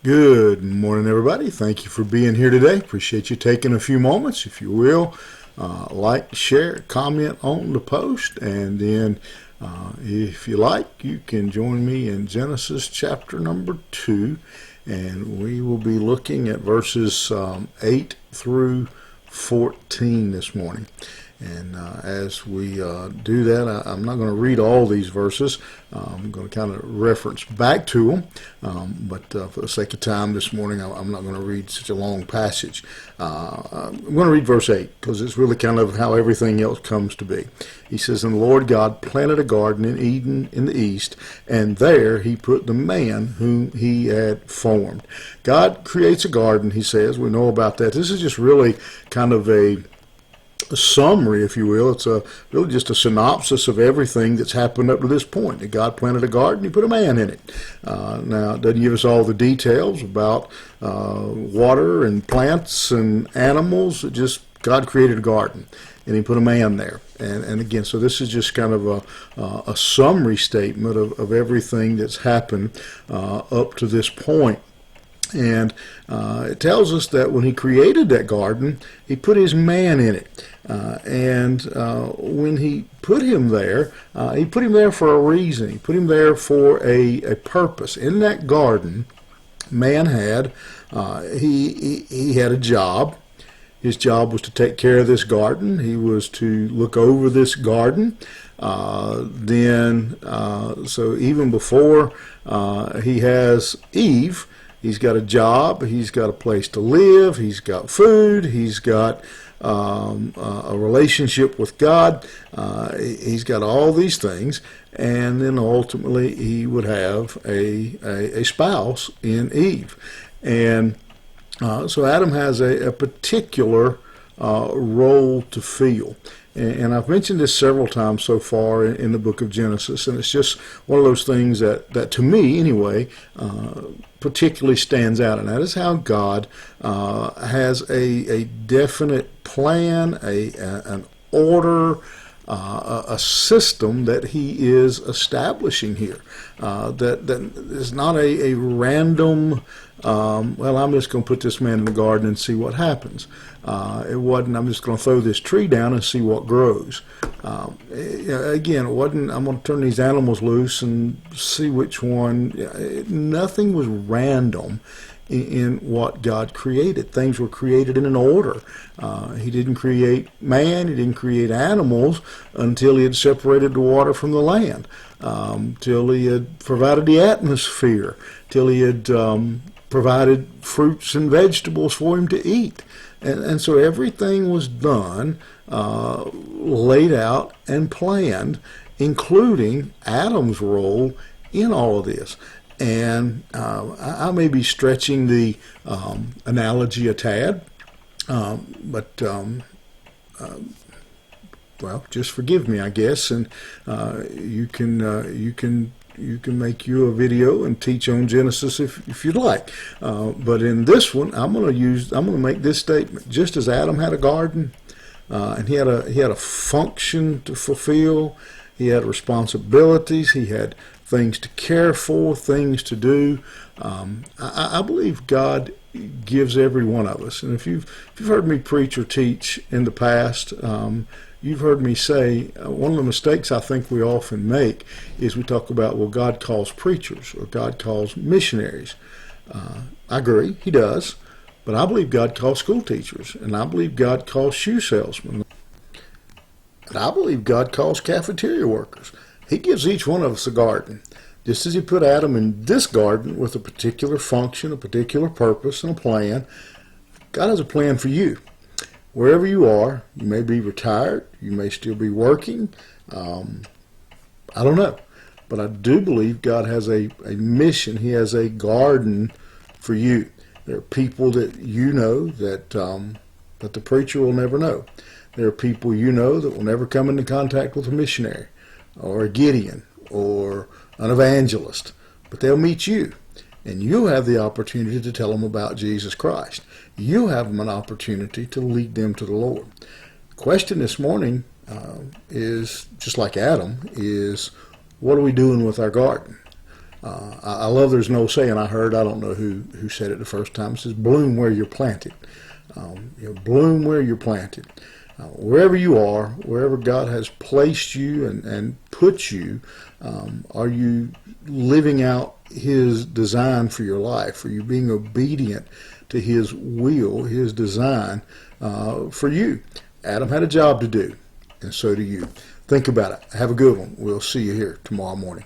Good morning, everybody. Thank you for being here today. Appreciate you taking a few moments, if you will. Like, share, comment on the post, and then if you like, you can join me in Genesis chapter number 2, and we will be looking at verses 8 through 14 this morning. And as we do that, I'm not going to read all these verses. I'm going to kind of reference back to them. But for the sake of time this morning, I'm not going to read such a long passage. I'm going to read verse 8 because it's really kind of how everything else comes to be. He says, "And the Lord God planted a garden in Eden in the east, and there he put the man whom he had formed." God creates a garden, he says. We know about that. This is just really kind of a summary, if you will. It's really just a synopsis of everything that's happened up to this point. That God planted a garden, he put a man in it. Now, it doesn't give us all the details about water and plants and animals. It just, God created a garden, and he put a man there. And again, so this is just kind of a summary statement of everything that's happened up to this point. And it tells us that when he created that garden, he put his man in it. And when he put him there for a reason. He put him there for a purpose. In that garden, man had, he had a job. His job was to take care of this garden. He was to look over this garden. So even before he has Eve, he's got a job, he's got a place to live, he's got food, he's got a relationship with God, he's got all these things, and then ultimately he would have a spouse in Eve. And so Adam has a particular role to fill. And I've mentioned this several times so far in the book of Genesis, and it's just one of those things that to me, anyway, particularly stands out, and that is how God has a definite plan, an order, a system that he is establishing here. That is not a random, well, I'm just going to put this man in the garden and see what happens. It wasn't, I'm just going to throw this tree down and see what grows. Again, it wasn't, I'm going to turn these animals loose and see which one. Nothing was random in what God created. Things were created in an order. He didn't create man, he didn't create animals until he had separated the water from the land, till he had provided the atmosphere, till he had provided fruits and vegetables for him to eat. And so everything was done, laid out and planned, including Adam's role in all of this. And I may be stretching the analogy a tad, but well, just forgive me, I guess, and you can make you a video and teach on Genesis if you'd like. But in this one, I'm going to make this statement. Just as Adam had a garden, and he had a function to fulfill, he had responsibilities, he had things to care for, things to do. I believe God gives every one of us. And if you've heard me preach or teach in the past, you've heard me say one of the mistakes I think we often make is we talk about, well, God calls preachers or God calls missionaries. I agree, he does. But I believe God calls school teachers, and I believe God calls shoe salesmen, and I believe God calls cafeteria workers. He gives each one of us a garden. Just as he put Adam in this garden with a particular function, a particular purpose, and a plan, God has a plan for you. Wherever you are, you may be retired, you may still be working, I don't know. But I do believe God has a mission. He has a garden for you. There are people that you know that the preacher will never know. There are people you know that will never come into contact with a missionary or a Gideon or an evangelist, but they'll meet you, and you'll have the opportunity to tell them about Jesus Christ. You'll have an opportunity to lead them to the Lord. The question this morning is, just like Adam, is what are we doing with our garden? I love there's no saying I heard, I don't know who said it the first time. It says, bloom where you're planted. Bloom where you're planted. Wherever you are, wherever God has placed you and put you, are you living out His design for your life? Are you being obedient to His will, His design for you? Adam had a job to do, and so do you. Think about it. Have a good one. We'll see you here tomorrow morning.